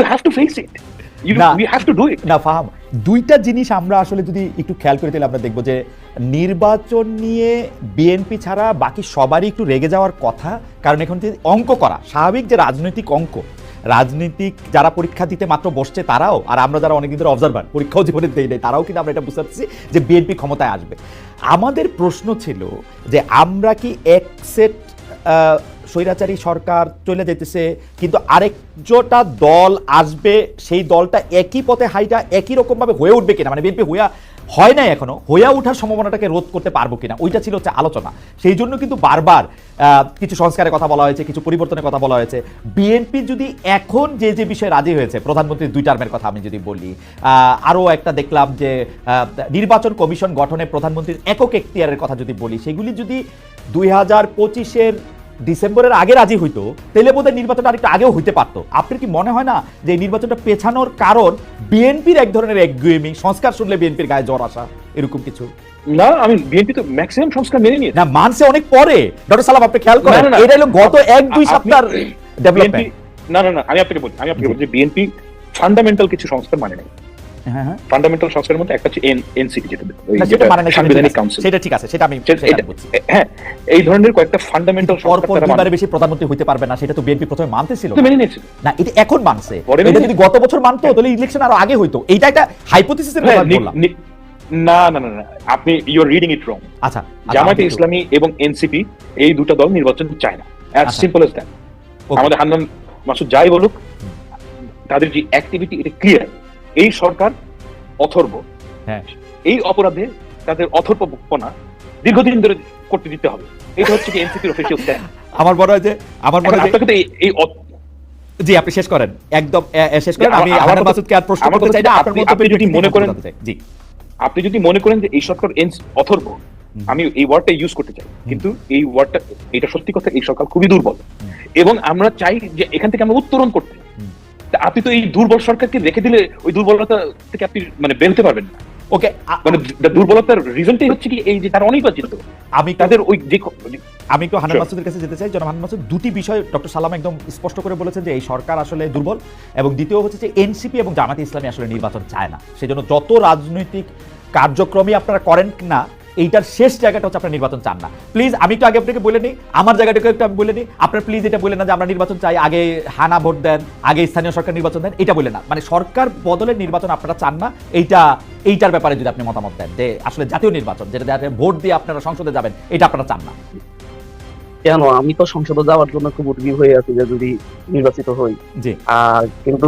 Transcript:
You have to face it. We have to do it. না ফাহাম, দুইটা জিনিস আমরা আসলে যদি একটু খেয়াল করে তাহলে আমরা দেখবো যে নির্বাচন নিয়ে বিএনপি ছাড়া বাকি সবারই একটু রেগে যাওয়ার কথা। কারণ এখন যে অঙ্ক করা স্বাভাবিক, যে রাজনৈতিক অঙ্ক, রাজনীতিক যারা পরীক্ষা দিতে মাত্র বসছে তারাও, আর আমরা যারা অনেকদিন ধরে অবজারভার পরীক্ষাও জীবনে দেই নাই, তারাও কিন্তু আমরা এটা বুঝতে পারছি যে বিএনপি ক্ষমতায় আসবে। আমাদের প্রশ্ন ছিল যে আমরা কি এক সেট স্বৈরাচারী সরকার চলে যেতেছে, কিন্তু আরেকটা দল আসবে, সেই দলটা একই পথে হাইটা একই রকমভাবে হয়ে উঠবে কিনা, মানে বিএনপি হয় নাই এখনো, হয়ে ওঠার সম্ভাবনাটাকে রোধ করতে পারবো কিনা, ওইটা ছিল হচ্ছে আলোচনা। সেই জন্য কিন্তু বারবার কিছু সংস্কারের কথা বলা হয়েছে, কিছু পরিবর্তনের কথা বলা হয়েছে। বিএনপি যদি এখন যে যে বিষয়ে রাজি হয়েছে, প্রধানমন্ত্রীর 2 টার্মের কথা আমি যদি বলি, আরও একটা দেখলাম যে নির্বাচন কমিশন গঠনে প্রধানমন্ত্রীর একক এখতিয়ারের কথা যদি বলি, সেগুলি যদি 2025-এর ডিসেম্বরের আগে রাজি হইতো, তাহলে বোধহয় নির্বাচনটা আরেকটু আগেও হইতে পারতো। আপনার কি মনে হয় না যে এই নির্বাচনটা পেছানোর কারণ বিএনপির এক ধরনের একগুয়েমি, সংস্কার শুনলে বিএনপির গায়ে জ্বর আসা, এরকম কিছু? না, আমি বিএনপি তো ম্যাক্সিমাম সংস্কার মেনে নিয়েছে। না, মানছে অনেক পরে। ডক্টর সালাম, আপনি খেয়াল করেন এটা হলো গত 1-2 সপ্তাহ ডেভেলপমেন্ট। না, আমি আপনাকে বলি যে বিএনপি ফান্ডামেন্টাল কিছু সংস্কার মানে নাই। হ্যাঁ, ফান্ডামেন্টাল সংস্কারের মধ্যে একটা হচ্ছে এনসিপি, যেটা সাংবিধানিক কাউন্সিল, সেটা ঠিক আছে, সেটা আমি বলছি। হ্যাঁ, এই ধরনের কয়েকটা ফান্ডামেন্টাল সংস্কার পরপর বেশি প্রধানমন্ত্রী হইতে পারবে না, সেটা তো বিএনপি প্রথমে মানতেছিল মেনে নিয়েছিল না, এটা এখন মানছে। এটা যদি গত বছর মানতো তাহলে ইলেকশন আরো আগে হইতো। এইটা একটা হাইপোথিসিসের কথা বললাম। না, আপনি ইউ আর রিডিং ইট রং। আচ্ছা, জামায়াতে ইসলামী এবং এনসিপি এই দুটো দল নির্বাচন চায় না, অ্যাজ সিম্পল অ্যাজ দ্যাট। আমাদের হান্নান মাসুদ যাই বলুক, তাদের যে অ্যাক্টিভিটি এটা ক্লিয়ার। এই সরকার অথর্ব, হ্যাঁ, এই অপরাধে তাদের অথর্বপনা দীর্ঘদিন ধরে করতে দিতে হবে। এটা হচ্ছে কি এনসিপির অফিসিয়াল স্ট্যান্ড। আমার মনে হয় যে এই জি, আপনি শেষ করেন, একদম শেষ করেন। আমি হান্নান মাসুদকে আর প্রশ্ন করতে চাই না, আপনার মন্তব্য যদি মনে করেন, জি, আপনি যদি মনে করেন যে এই সরকার অথর্ব, আমি এই ওয়ার্ডটা ইউজ করতে চাই, কিন্তু এই ওয়ার্ডটা, এটা সত্যি কথা, এই সরকার খুবই দুর্বল এবং আমরা চাই যে এখান থেকে আমরা উত্তরণ করতে। আপনি তো এই দুর্বল সরকারকে রেখে দিলে ওই দুর্বলতা থেকে আপনি মানে বেরোতে পারবেন না। ওকে, মানে দুর্বলতার রিজনটাই হচ্ছে কি এই যে তারা অনির্বাচিত। আমি তাদের ওই যে আমি একটু হান্নান মাসুদের কাছে যেতে চাই। জনাব হান্নান মাসুদ, দুটি বিষয় ডক্টর সালাম একদম স্পষ্ট করে বলেছেন যে এই সরকার আসলে দুর্বল, এবং দ্বিতীয় হচ্ছে যে এনসিপি এবং জামায়াতে ইসলামী আসলে নির্বাচন চায় না। সেজন্য যত রাজনৈতিক কার্যক্রমই আপনারা করেন না, এইটার শেষ জায়গাটা হচ্ছে আপনারা নির্বাচন চান না। প্লিজ আমি একটু আগে আপনাকে বলে নিই, আমার জায়গাটাকে একটু আমি বলে নিই, আপনারা প্লিজ এটা বলে না যে আমরা নির্বাচন চাই, আগে হানা ভোট দেন, আগে স্থানীয় সরকার নির্বাচন দেন, এটা বলে না। মানে সরকার বদলের নির্বাচন আপনারা চান না, এইটার ব্যাপারে যদি আপনি মতামত দেন যে আসলে জাতীয় নির্বাচন, যেটা ভোট দিয়ে আপনারা সংসদে যাবেন, এটা আপনারা চান না কেন? আমি তো সংসদে যাওয়ার জন্য খুব উদ্গ্রীব হয়ে আছি যে যদি নির্বাচিত হই। জি, কিন্তু